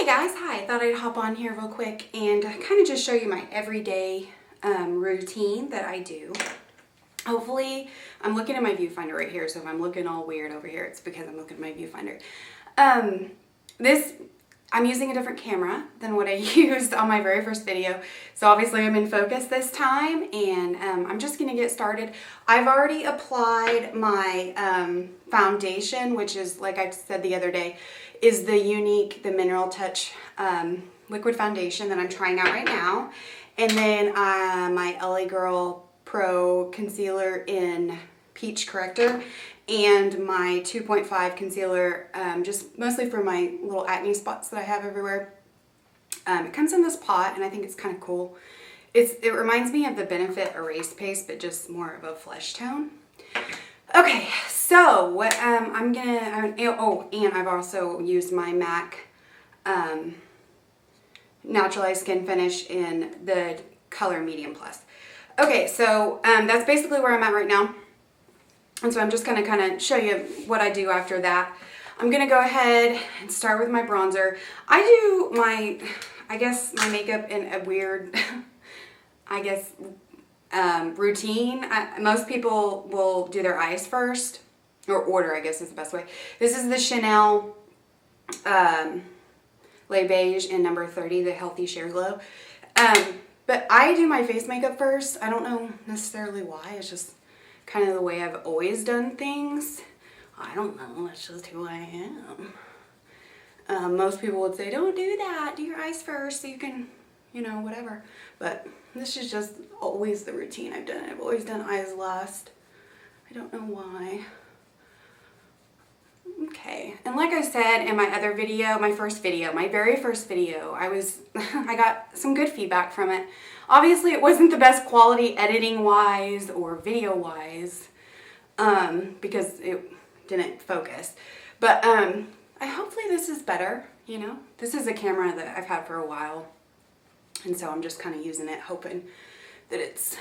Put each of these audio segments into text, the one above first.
Hey guys, hi. I thought I'd hop on here real quick and kind of just show you my everyday routine that I do. Hopefully, I'm looking at my viewfinder right here, so if I'm looking all weird over here, it's because I'm looking at my viewfinder. I'm using a different camera than what I used on my very first video, so obviously I'm in focus this time, and I'm just going to get started. I've already applied my foundation, which is, like I said the other day, is the Mineral Touch liquid foundation that I'm trying out right now, and then my LA Girl Pro concealer in Peach Corrector, and my 2.5 concealer, just mostly for my little acne spots that I have everywhere. It comes in this pot, and I think it's kind of cool. It reminds me of the Benefit Erase Paste, but just more of a flesh tone. Okay, so what I'm gonna, oh, and I've also used my MAC Naturalized Skin Finish in the color Medium Plus. Okay, so that's basically where I'm at right now. And so I'm just going to kind of show you what I do after that. I'm going to go ahead and start with my bronzer. I do my makeup in a weird, routine. Most people will do their eyes first, or order, I guess is the best way. This is the Chanel Le Beige in number 30, the Healthy Sheer Glow. But I do my face makeup first. I don't know necessarily why. It's just kind of the way I've always done things. I don't know. That's just who I am. Most people would say, don't do that. Do your eyes first so you can, whatever. But this is just always the routine I've done. I've always done eyes last. I don't know why. Okay, and like I said in my other video, my very first video, I got some good feedback from it. Obviously, it wasn't the best quality editing-wise or video-wise, because it didn't focus. But hopefully this is better, This is a camera that I've had for a while, and so I'm just kind of using it, hoping that it's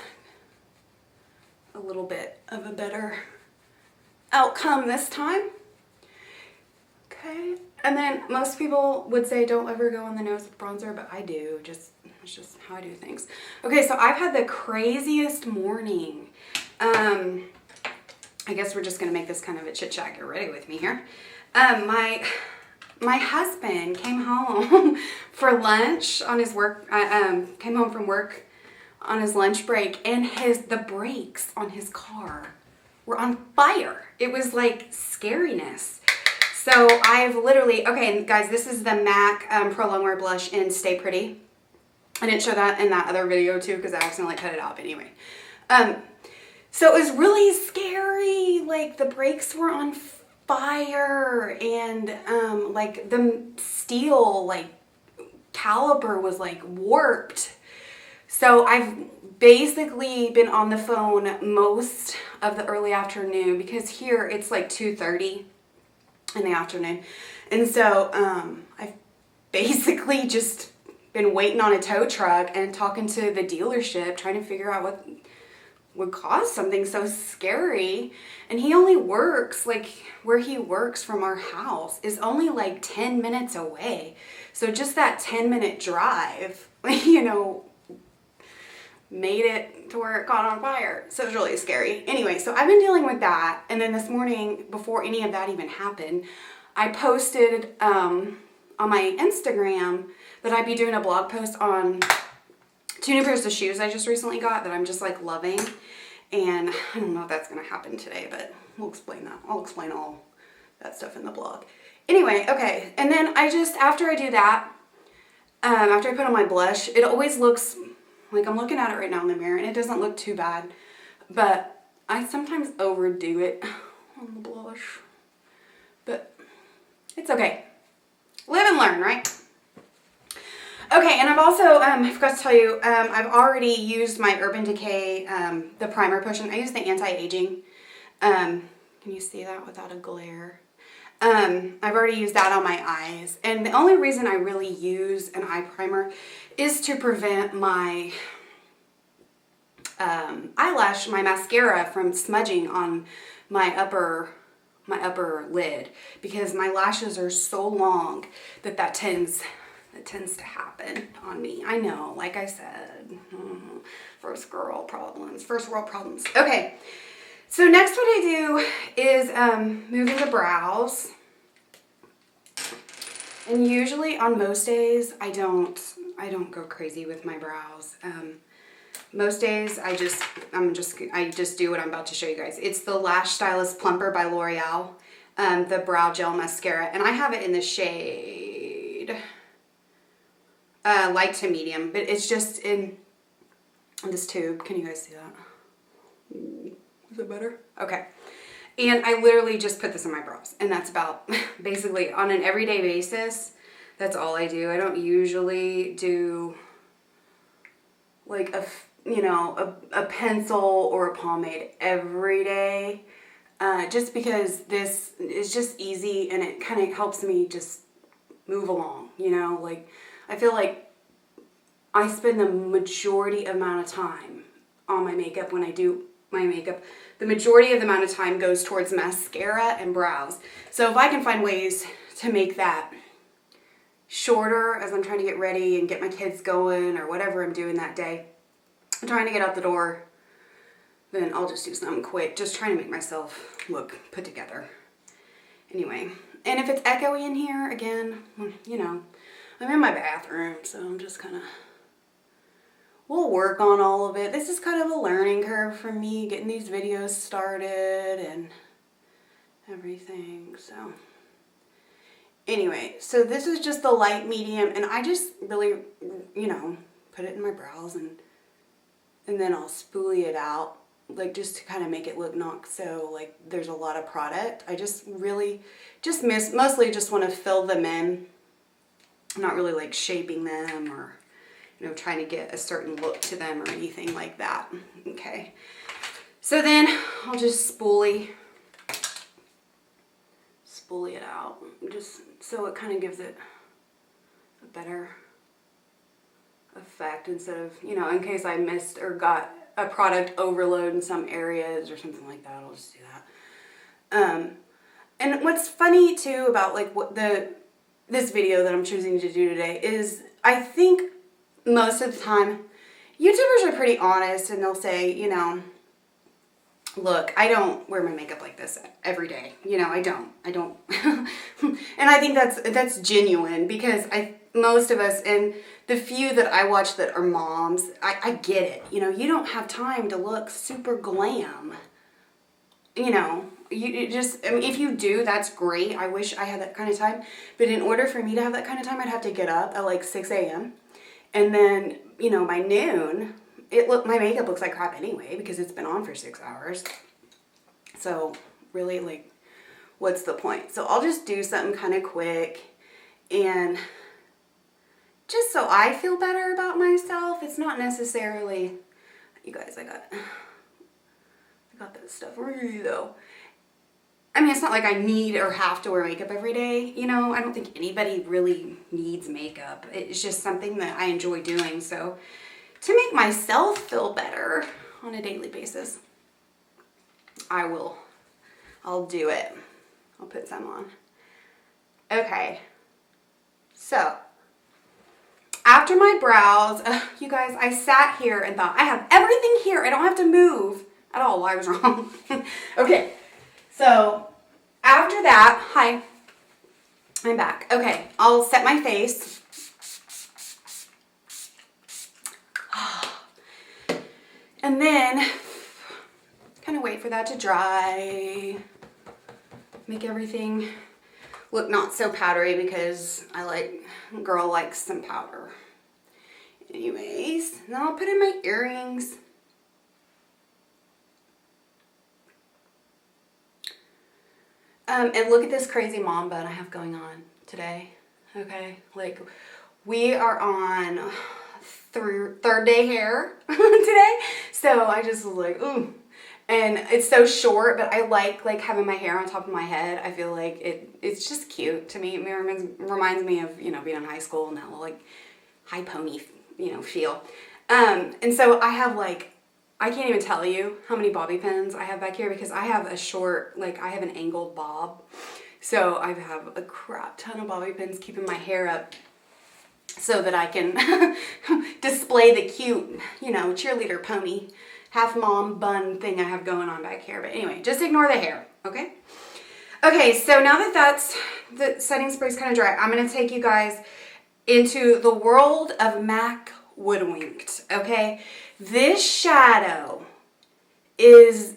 a little bit of a better outcome this time. Okay, and then most people would say don't ever go on the nose with bronzer, but I do. It's just how I do things. Okay, so I've had the craziest morning. I guess we're just gonna make this kind of a chit chat. Get ready with me here. My husband came home for lunch on his work. Came home from work on his lunch break, and the brakes on his car were on fire. It was like scariness. So I've literally, okay, and guys, this is the MAC Pro Longwear Blush in Stay Pretty. I didn't show that in that other video too because I accidentally cut it off anyway. So it was really scary. Like the brakes were on fire, and like the steel caliper was warped. So I've basically been on the phone most of the early afternoon because here it's like 2:30 in the afternoon, and so I've basically just been waiting on a tow truck and talking to the dealership, trying to figure out what would cause something so scary. And he only works, where he works from our house is only 10 minutes away. So just that 10-minute drive, made it to where it caught on fire. So it was really scary. Anyway, so I've been dealing with that. And then this morning, before any of that even happened, I posted on my Instagram that I'd be doing a blog post on 2 new pairs of shoes I just recently got that I'm just loving. And I don't know if that's going to happen today, but we'll explain that. I'll explain all that stuff in the blog. Anyway, okay. And then after I do that, after I put on my blush, it always looks like I'm looking at it right now in the mirror, and it doesn't look too bad, but I sometimes overdo it on the blush, but it's okay. Live and learn, right? Okay, and I've also, I forgot to tell you, I've already used my Urban Decay, the primer potion. I use the anti-aging. Can you see that without a glare? I've already used that on my eyes, and the only reason I really use an eye primer is to prevent my my mascara from smudging on my upper lid, because my lashes are so long that tends It tends to happen on me. I know, like I said, first world problems. Okay, so next what I do is moving the brows. And usually on most days, I don't go crazy with my brows. Most days I just do what I'm about to show you guys. It's the Lash Stylist Plumper by L'Oreal, the brow gel mascara, and I have it in the shade light to medium, but it's just in this tube. Can you guys see that? Is it better? Okay. And I literally just put this on my brows, and that's about basically on an everyday basis. That's all I do. I don't usually do like a pencil or a pomade every day, just because this is just easy and it kind of helps me just move along. Like I feel like I spend the majority amount of time on my makeup when I do my makeup. The majority of the amount of time goes towards mascara and brows. So if I can find ways to make that shorter as I'm trying to get ready and get my kids going or whatever I'm doing that day, I'm trying to get out the door, then I'll just do something quick, just trying to make myself look put together. Anyway, and if it's echoey in here, again, I'm in my bathroom, so I'm just kind of, we'll work on all of it. This is kind of a learning curve for me, getting these videos started and everything. So anyway, so this is just the light medium, and I just really, put it in my brows, and then I'll spoolie it out, like just to kind of make it look not so like there's a lot of product. I just really mostly just want to fill them in. I'm not really like shaping them or trying to get a certain look to them or anything like that. Okay. So then I'll just spoolie it out, just so it kind of gives it a better effect instead of, in case I missed or got a product overload in some areas or something like that, I'll just do that. And what's funny too about like this video that I'm choosing to do today is I think most of the time, YouTubers are pretty honest and they'll say, look, I don't wear my makeup like this every day. I don't. And I think that's genuine because most of us, and the few that I watch that are moms, I get it. You don't have time to look super glam. If you do, that's great. I wish I had that kind of time. But in order for me to have that kind of time, I'd have to get up at like 6 a.m. And then, by noon, my makeup looks like crap anyway because it's been on for 6 hours. So really, like, what's the point? So I'll just do something kind of quick, and just so I feel better about myself. It's not necessarily, you guys, I got this stuff really though. I mean, it's not like I need or have to wear makeup every day. I don't think anybody really needs makeup. It's just something that I enjoy doing. So to make myself feel better on a daily basis, I'll do it. I'll put some on. Okay. So after my brows, you guys, I sat here and thought, I have everything here. I don't have to move at all. I was wrong. Okay. So after that, hi, I'm back. Okay, I'll set my face. And then kind of wait for that to dry. Make everything look not so powdery because girl likes some powder. Anyways, then I'll put in my earrings. And look at this crazy mom bun I have going on today, okay? Like, we are on third day hair today, so I just was like, ooh. And it's so short, but I like having my hair on top of my head. I feel like it's just cute to me. It reminds me of, being in high school and that little, like, high pony, feel. And so I have, I can't even tell you how many bobby pins I have back here because I have a short, I have an angled bob. So I have a crap ton of bobby pins keeping my hair up. so that I can display the cute, you know, cheerleader pony, half mom bun thing I have going on back here. But anyway, just ignore the hair, okay? Okay, so now that the setting spray is kind of dry, I'm going to take you guys into the world of MAC Woodwinked, okay? This shadow is,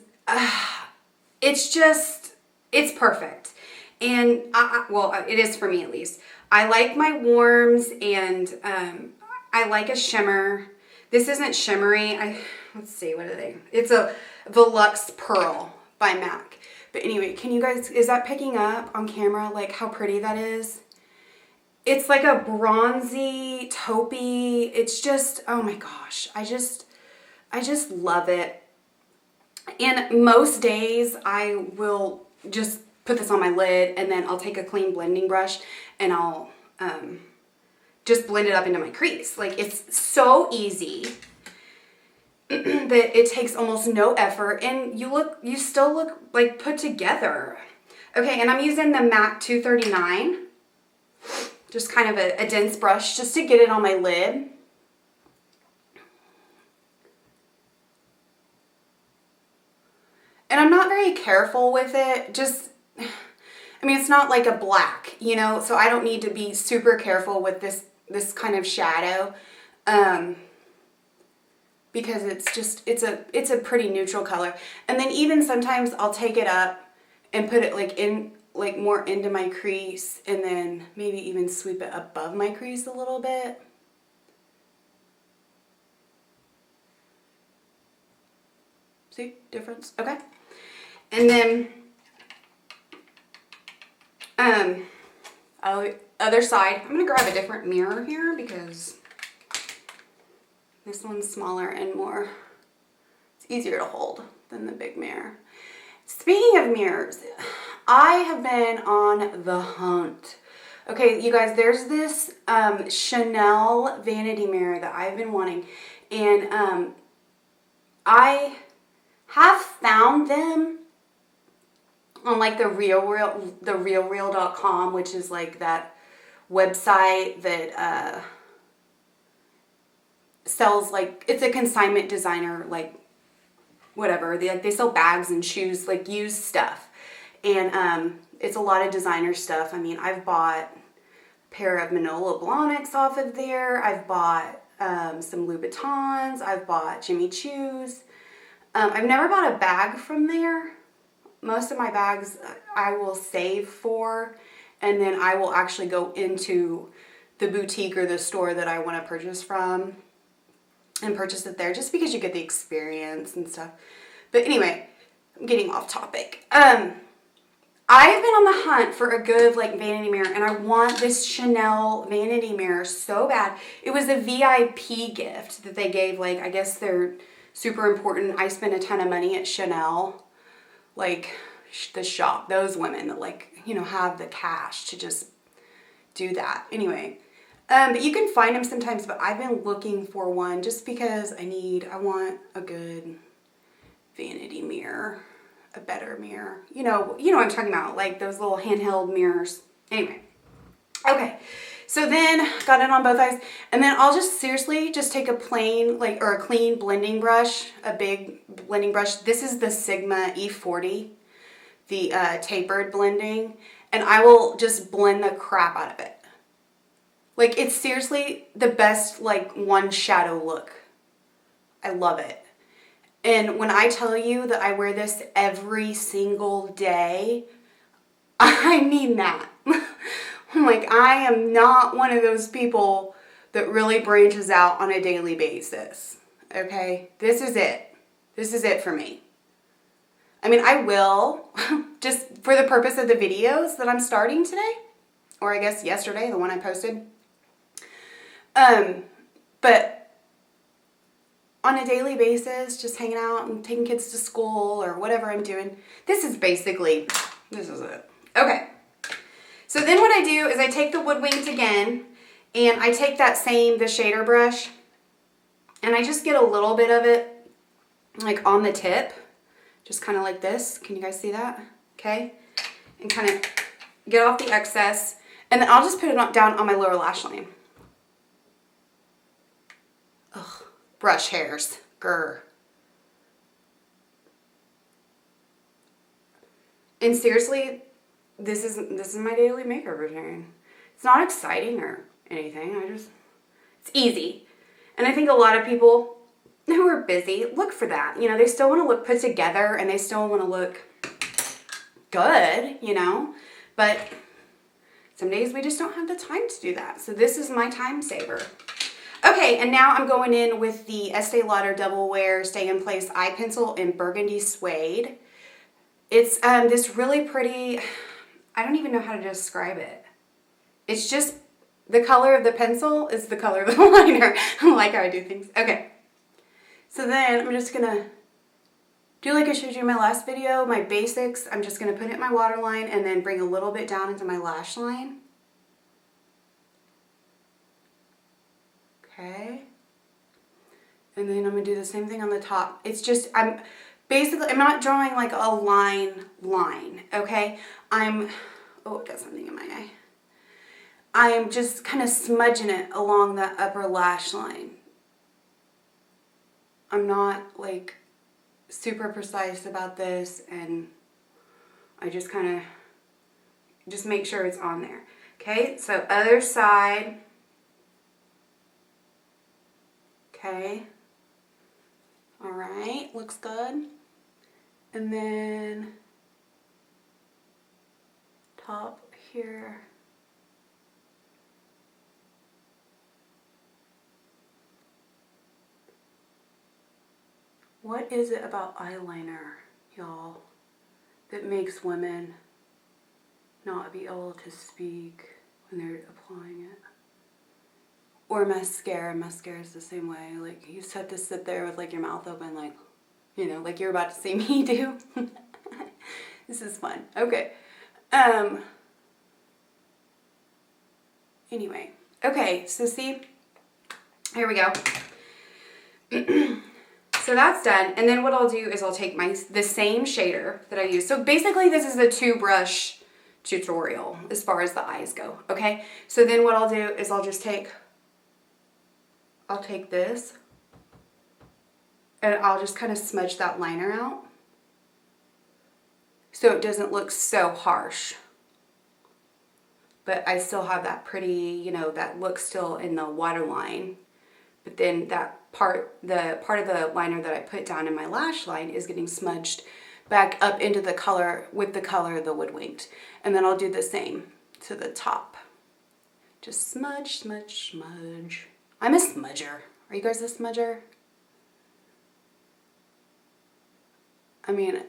it's perfect. And, well, it is for me at least. I like my warms, and I like a shimmer. This isn't shimmery. Let's see, what are they? It's a Volux Pearl by MAC. But anyway, can you guys, is that picking up on camera, like how pretty that is? It's like a bronzy, taupey. It's just, oh my gosh. I just love it. And most days I will just put this on my lid, and then I'll take a clean blending brush and I'll just blend it up into my crease. Like, it's so easy that it takes almost no effort, and you still look like put together. Okay, and I'm using the MAC 239. Just kind of a dense brush just to get it on my lid. And I'm not very careful with it. Just, I mean, it's not like a black, you know, so I don't need to be super careful with this kind of shadow. Because it's a pretty neutral color. And then even sometimes I'll take it up and put it like more into my crease, and then maybe even sweep it above my crease a little bit. See, difference? Okay. And then, other side, I'm gonna grab a different mirror here because this one's smaller and it's easier to hold than the big mirror. Speaking of mirrors, I have been on the hunt. Okay, you guys, there's this Chanel vanity mirror that I've been wanting, and I have found them on like the realreal.com, which is like that website that sells, like, it's a consignment designer, like whatever, they sell bags and shoes, like used stuff, and it's a lot of designer stuff. I mean, I've bought a pair of Manolo Blahniks off of there. I've bought some Louboutins. I've bought Jimmy Choo's. I've never bought a bag from there. Most of my bags I will save for, and then I will actually go into the boutique or the store that I want to purchase from and purchase it there, just because you get the experience and stuff. But anyway, I'm getting off topic. I've been on the hunt for a good like vanity mirror, and I want this Chanel vanity mirror so bad. It was a VIP gift that they gave, like, I guess they're super important. I spent a ton of money at Chanel, like the shop, those women that, like, you know, have the cash to just do that. Anyway, but you can find them sometimes, but I've been looking for one just because I want a good vanity mirror, a better mirror. You know what I'm talking about, like those little handheld mirrors. Anyway, okay. So then got it on both eyes, and then I'll just seriously just take a plain, like, or a clean blending brush, a big blending brush. This is the Sigma E40, the tapered blending, and I will just blend the crap out of it. Like, it's seriously the best, like, one shadow look. I love it. And when I tell you that I wear this every single day, I mean that. Like, I am not one of those people that really branches out on a daily basis. Okay? This is it. This is it for me. I mean, I will, just for the purpose of the videos that I'm starting today, or I guess yesterday, the one I posted. But on a daily basis, just hanging out and taking kids to school or whatever I'm doing, this is it. Okay. So then what I do is I take the Woodwinked again, and I take the shader brush, and I just get a little bit of it, like, on the tip, just kind of like this. Can you guys see that? Okay. And kind of get off the excess, and then I'll just put it down on my lower lash line. brush hairs. Grr. And seriously, this is my daily makeup routine. It's not exciting or anything. It's easy. And I think a lot of people who are busy look for that. You know, they still want to look put together and they still want to look good, you know, but some days we just don't have the time to do that. So this is my time saver. Okay, and now I'm going in with the Estee Lauder Double Wear Stay in Place Eye Pencil in Burgundy Suede. It's this really pretty, I don't even know how to describe it. It's just the color of the pencil is the color of the liner. I like how I do things. Okay. So then I'm just gonna do like I showed you in my last video, my basics. I'm just gonna put it in my waterline and then bring a little bit down into my lash line. Okay. And then I'm gonna do the same thing on the top. It's just, I'm not drawing like a line, okay? Oh, got something in my eye. I'm just kind of smudging it along the upper lash line. I'm not like super precise about this, and I just kind of just make sure it's on there. Okay, so other side. Okay. All right, looks good. And then top here. What is it about eyeliner, y'all, that makes women not be able to speak when they're applying it? Or mascara. Mascara is the same way. Like, you just have to sit there with like your mouth open, like, you know, like you're about to see me do. This is fun. Okay. Anyway. Okay, so see, here we go. So that's done. And then what I'll do is I'll take the same shader that I use. So basically this is a 2-brush tutorial as far as the eyes go. Okay. So then what I'll do is I'll take this and I'll just kind of smudge that liner out so it doesn't look so harsh. But I still have that pretty, you know, that look still in the waterline. But then the part of the liner that I put down in my lash line is getting smudged back up into the color with the color of the Woodwinked. And then I'll do the same to the top. Just smudge, smudge, smudge. I'm a smudger. Are you guys a smudger? I mean,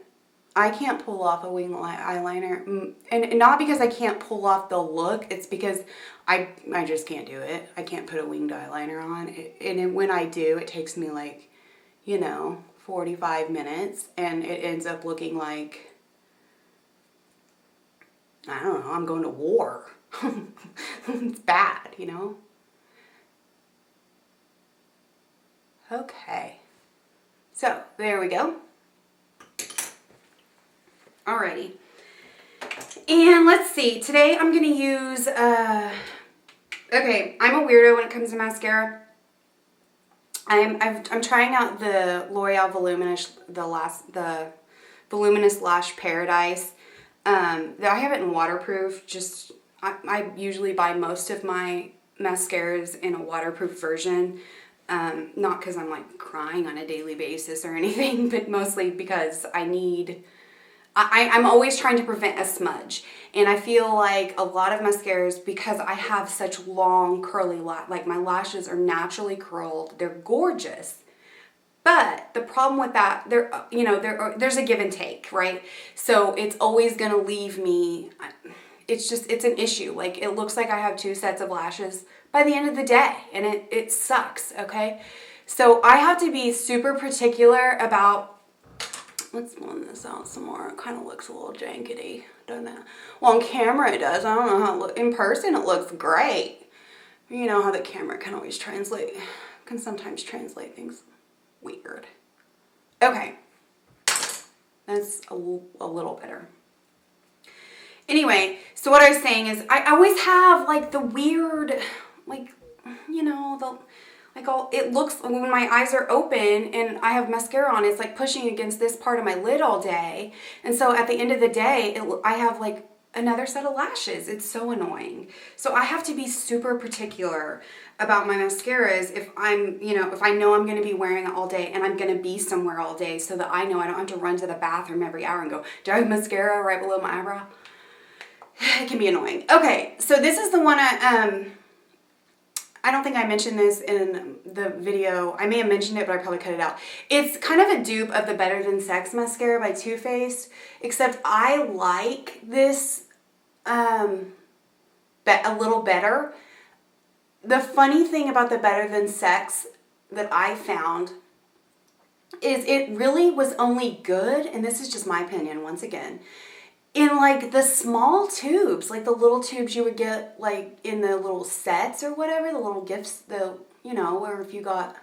I can't pull off a wing eyeliner, and not because I can't pull off the look, it's because I just can't do it. I can't put a winged eyeliner on, and when I do, it takes me like, you know, 45 minutes, and it ends up looking like, I don't know, I'm going to war. It's bad, you know? Okay, so there we go. Alrighty, and let's see, today I'm going to use, okay, I'm a weirdo when it comes to mascara. I'm trying out the L'Oreal the Voluminous Lash Paradise. I have it in waterproof, just, I usually buy most of my mascaras in a waterproof version. Not because I'm like crying on a daily basis or anything, but mostly because I'm always trying to prevent a smudge. And I feel like a lot of mascaras, because I have such long curly like my lashes are naturally curled, they're gorgeous. But the problem with that, there's a give and take, right? So it's always going to leave me, it's an issue. Like, it looks like I have 2 sets of lashes by the end of the day, and it sucks, okay? So I have to be super particular about, let's blend this out some more. It kind of looks a little jankety, doesn't it? Well, on camera it does. I don't know how it looks. In person it looks great. You know how the camera can always can sometimes translate things weird. Okay. That's a little better. Anyway, so what I was saying is I always have like the weird, like, you know, like it looks, when my eyes are open and I have mascara on, it's like pushing against this part of my lid all day. And so at the end of the day, I have like another set of lashes. It's so annoying. So I have to be super particular about my mascaras if if I know I'm going to be wearing it all day and I'm going to be somewhere all day, so that I know I don't have to run to the bathroom every hour and go, do I have mascara right below my eyebrow? It can be annoying. Okay, so this is the one I don't think I mentioned this in the video. I may have mentioned it, but I probably cut it out. It's kind of a dupe of the Better Than Sex mascara by Too Faced, except I like this a little better. The funny thing about the Better Than Sex that I found is it really was only good, and this is just my opinion once again, in like the small tubes, like the little tubes you would get like in the little sets or whatever, the little gifts, where if you got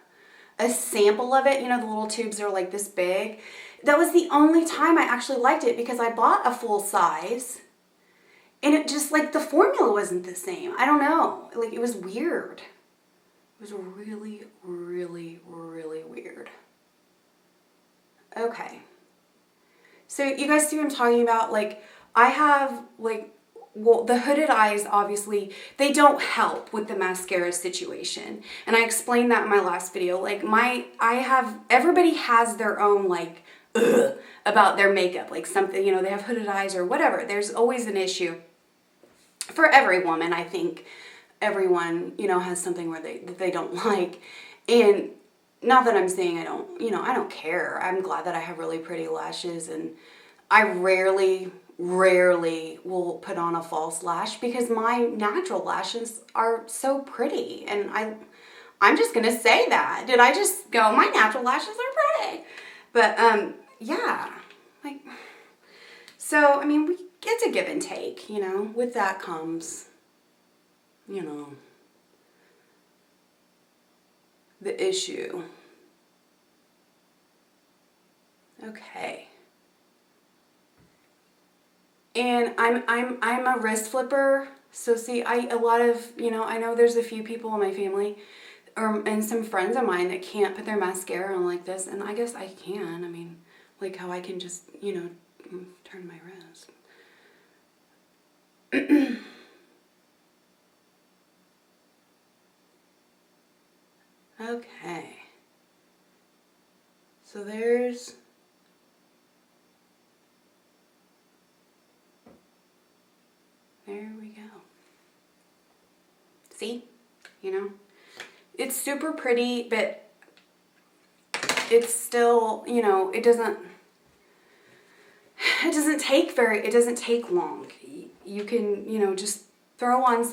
a sample of it, the little tubes are like this big. That was the only time I actually liked it, because I bought a full size and it just, like, the formula wasn't the same. I don't know. Like, it was weird. It was really, really, really weird. Okay. So you guys see what I'm talking about? Like, I have, like, well, the hooded eyes, obviously, they don't help with the mascara situation. And I explained that in my last video. Like, everybody has their own, like, about their makeup. Like, something, they have hooded eyes or whatever. There's always an issue. For every woman, I think everyone, has something where they don't like. And not that I'm saying I don't care. I'm glad that I have really pretty lashes, and I rarely will put on a false lash, because my natural lashes are so pretty. And I'm just gonna say that. Did I just go, my natural lashes are pretty? But yeah, like, so I mean, it's a give and take, with that comes, the issue. Okay. And I'm a wrist flipper. So see, a lot of, I know there's a few people in my family and some friends of mine that can't put their mascara on like this. And I guess I can. I mean, like how I can just, turn my wrist. Okay. So there we go. See? It's super pretty, but it's still, it doesn't take long. You can, just throw on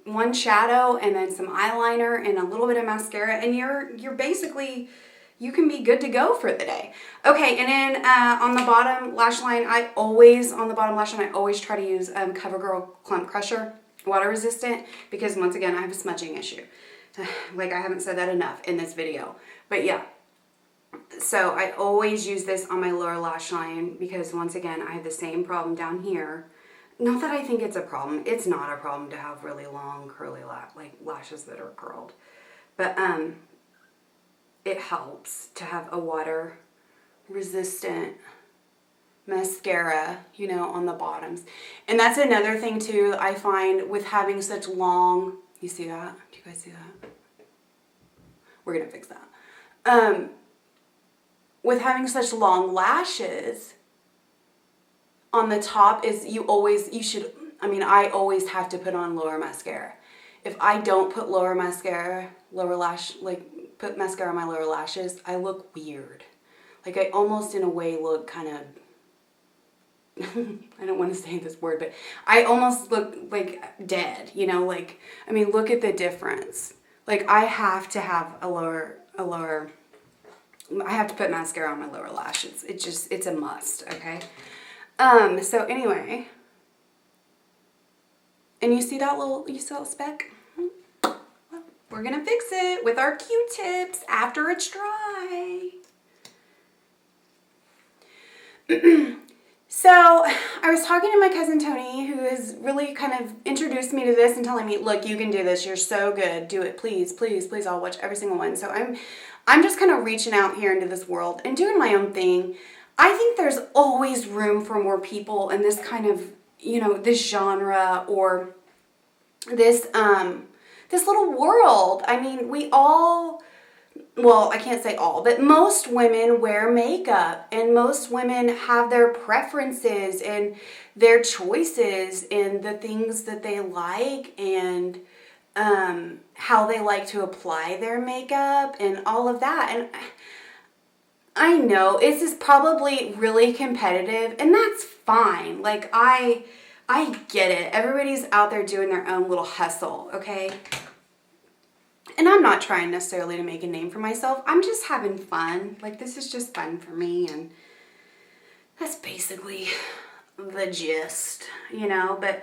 one shadow and then some eyeliner and a little bit of mascara, and you're basically, you can be good to go for the day. Okay, and then on the bottom lash line, I always try to use CoverGirl Clump Crusher, water resistant, because once again, I have a smudging issue. Like, I haven't said that enough in this video, but yeah. So I always use this on my lower lash line, because once again, I have the same problem down here. Not that I think it's a problem. It's not a problem to have really long curly lashes that are curled. But it helps to have a water resistant mascara, on the bottoms. And that's another thing too, I find with having such long, you see that? Do you guys see that? We're gonna fix that. With having such long lashes, on the top is I always have to put on lower mascara. If I don't put put mascara on my lower lashes, I look weird. Like, I almost in a way look kind of, I don't want to say this word, but I almost look like dead, look at the difference. Like, I have to have I have to put mascara on my lower lashes. It's a must, okay? So anyway, and you see that speck? Well, we're gonna fix it with our Q-tips after it's dry. So I was talking to my cousin Tony, who has really kind of introduced me to this and telling me, look, you can do this. You're so good. Do it. Please, please, please. I'll watch every single one. So I'm just kind of reaching out here into this world and doing my own thing. I think there's always room for more people in this kind of, this genre or this little world. I mean, I can't say all, but most women wear makeup, and most women have their preferences and their choices and the things that they like and how they like to apply their makeup and all of that. And I know this is probably really competitive, and that's fine. Like, I get it. Everybody's out there doing their own little hustle, okay? And I'm not trying necessarily to make a name for myself. I'm just having fun. Like, this is just fun for me, and that's basically the gist, But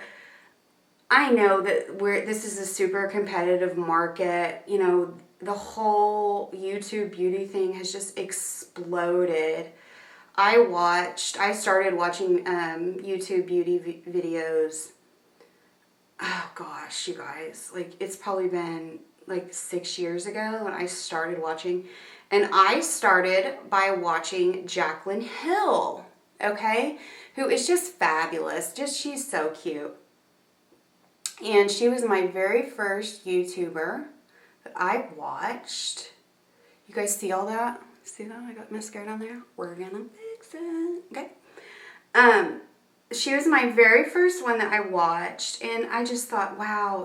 I know that this is a super competitive market. The whole YouTube beauty thing has just exploded. I started watching YouTube beauty videos. Oh gosh, you guys, like, it's probably been like 6 years ago when I started watching, and I started by watching Jaclyn Hill, okay, who is just fabulous. She's so cute. And she was my very first YouTuber that I watched. You guys see all that? See that? I got mascara on there. We're gonna fix it. Okay. She was my very first one that I watched, and I just thought, wow,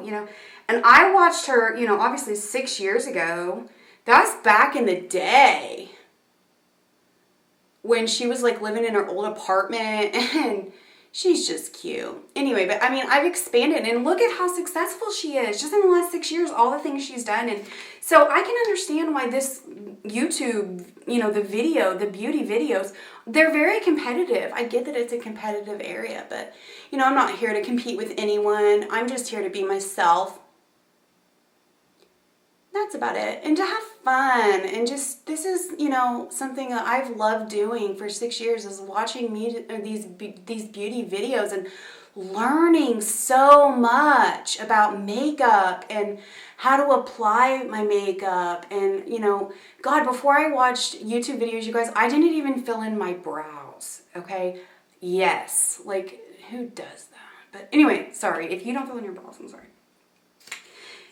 and I watched her, obviously 6 years ago. That's back in the day when she was like living in her old apartment, and she's just cute. Anyway, but I mean, I've expanded, and look at how successful she is just in the last 6 years, all the things she's done. And so I can understand why this YouTube, the beauty videos, they're very competitive. I get that it's a competitive area, but I'm not here to compete with anyone. I'm just here to be myself. That's about it. And to have fun. And just, this is, something that I've loved doing for 6 years, is watching these beauty videos and learning so much about makeup and how to apply my makeup. And, God, before I watched YouTube videos, you guys, I didn't even fill in my brows, okay? Yes. Like, who does that? But anyway, sorry. If you don't fill in your brows, I'm sorry.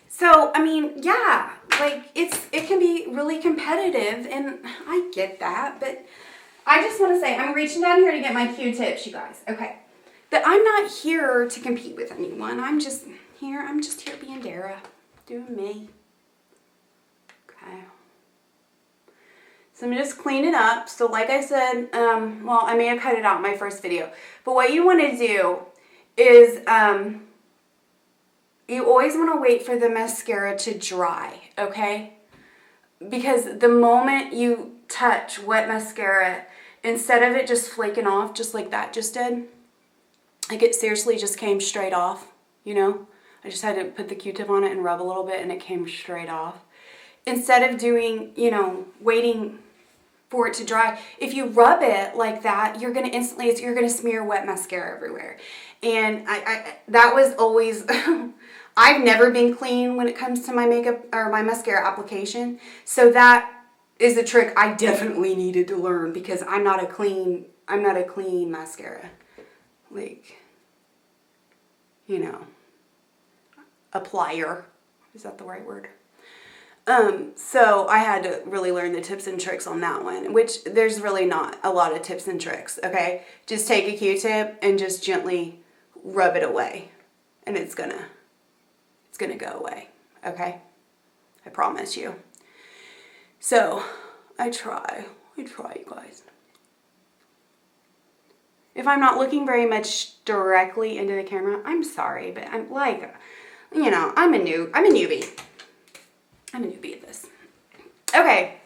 So, I mean, yeah, like, it can be really competitive, and I get that, but I just want to say, I'm reaching down here to get my Q-tips, you guys, okay? But I'm not here to compete with anyone. I'm just here being Dara, doing me. Okay. So I'm just cleaning up. So like I said, I may have cut it out in my first video, but what you want to do is, you always want to wait for the mascara to dry, okay? Because the moment you touch wet mascara, instead of it just flaking off just like that just did, like, it seriously just came straight off, I just had to put the Q-tip on it and rub a little bit, and it came straight off. Instead of doing, waiting for it to dry, if you rub it like that, you're going to smear wet mascara everywhere. And that was always... I've never been clean when it comes to my makeup or my mascara application. So that is a trick I definitely needed to learn, because I'm not a clean mascara. Like, applier. Is that the right word? So I had to really learn the tips and tricks on that one, which there's really not a lot of tips and tricks, okay? Just take a Q-tip and just gently rub it away, and it's gonna go away, okay? I promise you. So, I try, you guys. If I'm not looking very much directly into the camera, I'm sorry, but I'm like, I'm a newbie. I'm a newbie at this. Okay,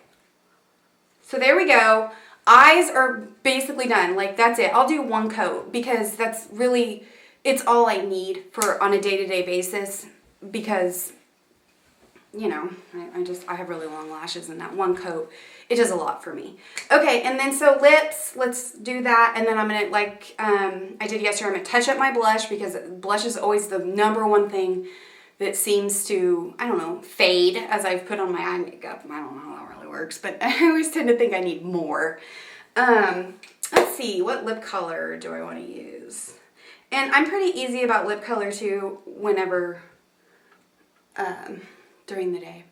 so there we go. Eyes are basically done. Like, that's it. I'll do one coat, because that's really, it's all I need for on a day-to-day basis, because, you know, I have really long lashes, and that one coat, it does a lot for me. Okay, and then so lips, let's do that. And then I'm gonna, like I did yesterday, I'm gonna touch up my blush, because blush is always the number one thing that seems to, I don't know, fade as I've put on my eye makeup. I don't know how that really works, but I always tend to think I need more. Let's see, what lip color do I want to use? And I'm pretty easy about lip color too, whenever, during the day.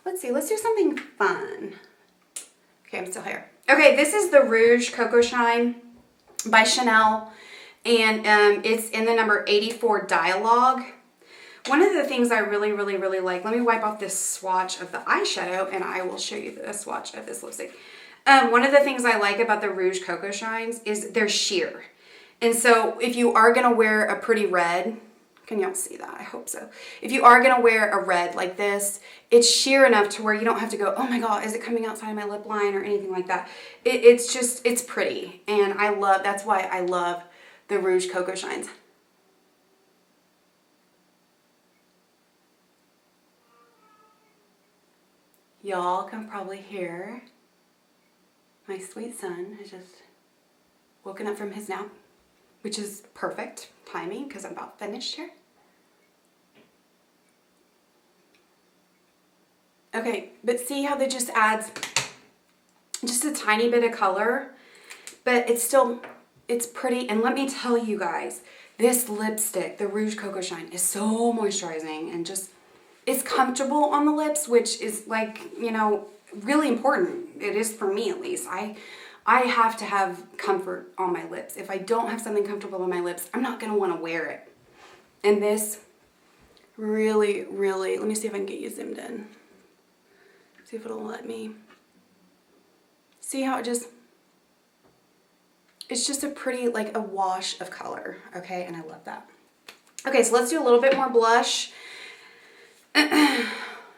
Let's see, let's do something fun. Okay, I'm still here. Okay, this is the Rouge Coco Shine by Chanel. And it's in the number 84 Dialogue. One of the things I really like, let me wipe off this swatch of the eyeshadow and I will show you the swatch of this lipstick. One of the things I like about the Rouge Coco Shines is they're sheer. And so if you are going to wear a pretty red, can y'all see that? I hope so. If you are going to wear a red like this, it's sheer enough to where you don't have to go, oh my God, is it coming outside my lip line or anything like that. It's pretty. And that's why I love the Rouge Coco Shines. Y'all can probably hear my sweet son has just woken up from his nap, which is perfect timing because I'm about finished here. Okay, but see how that just adds just a tiny bit of color, but it's pretty. And let me tell you guys, this lipstick, the Rouge Coco Shine, is so moisturizing and just, it's comfortable on the lips, which is like, you know, really important. It is for me at least. I have to have comfort on my lips. If I don't have something comfortable on my lips, I'm not going to want to wear it. And this really, let me see if I can get you zoomed in. See if it'll let me. See how it's just a pretty, like a wash of color, okay? And I love that. Okay, so let's do a little bit more blush.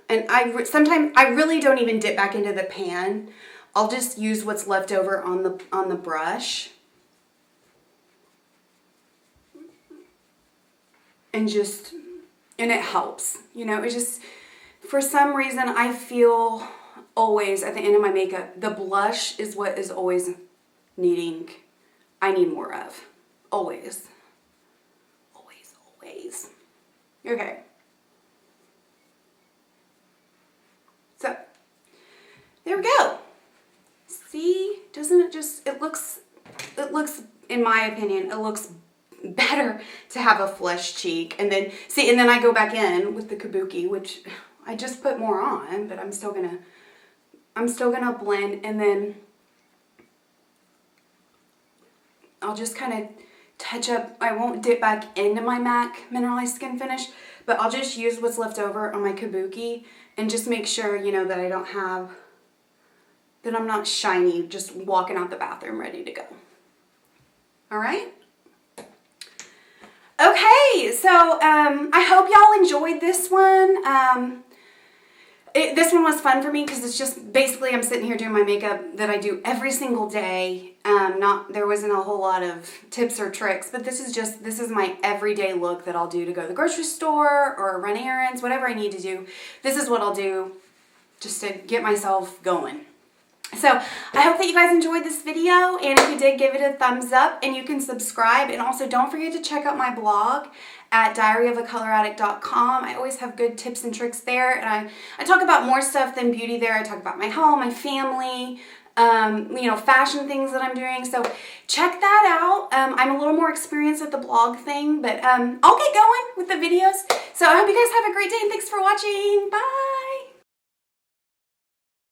And sometimes I really don't even dip back into the pan. I'll just use what's left over on the brush. And it helps. You know, it just, for some reason I feel always at the end of my makeup, the blush is what is always I need more of. Always. Okay. So, there we go. See, doesn't it just, it looks, in my opinion, it looks better to have a flush cheek. And then, see, and then I go back in with the kabuki, which I just put more on, but I'm still gonna blend, and then I'll just kind of touch up. I won't dip back into my MAC Mineralized Skin Finish, but I'll just use what's left over on my kabuki and just make sure, you know, that I'm not shiny just walking out the bathroom ready to go. All right? Okay, so I hope y'all enjoyed this one. This one was fun for me because it's just basically I'm sitting here doing my makeup that I do every single day. There wasn't a whole lot of tips or tricks, but this is my everyday look that I'll do to go to the grocery store or run errands, whatever I need to do. This is what I'll do just to get myself going. So I hope that you guys enjoyed this video, and if you did, give it a thumbs up, and you can subscribe, and also don't forget to check out my blog at diaryofaColorAddict.com. I always have good tips and tricks there, and I talk about more stuff than beauty there. I talk about my home, my family, you know, fashion things that I'm doing, so check that out. I'm a little more experienced at the blog thing, but I'll get going with the videos. So I hope you guys have a great day, and thanks for watching. Bye!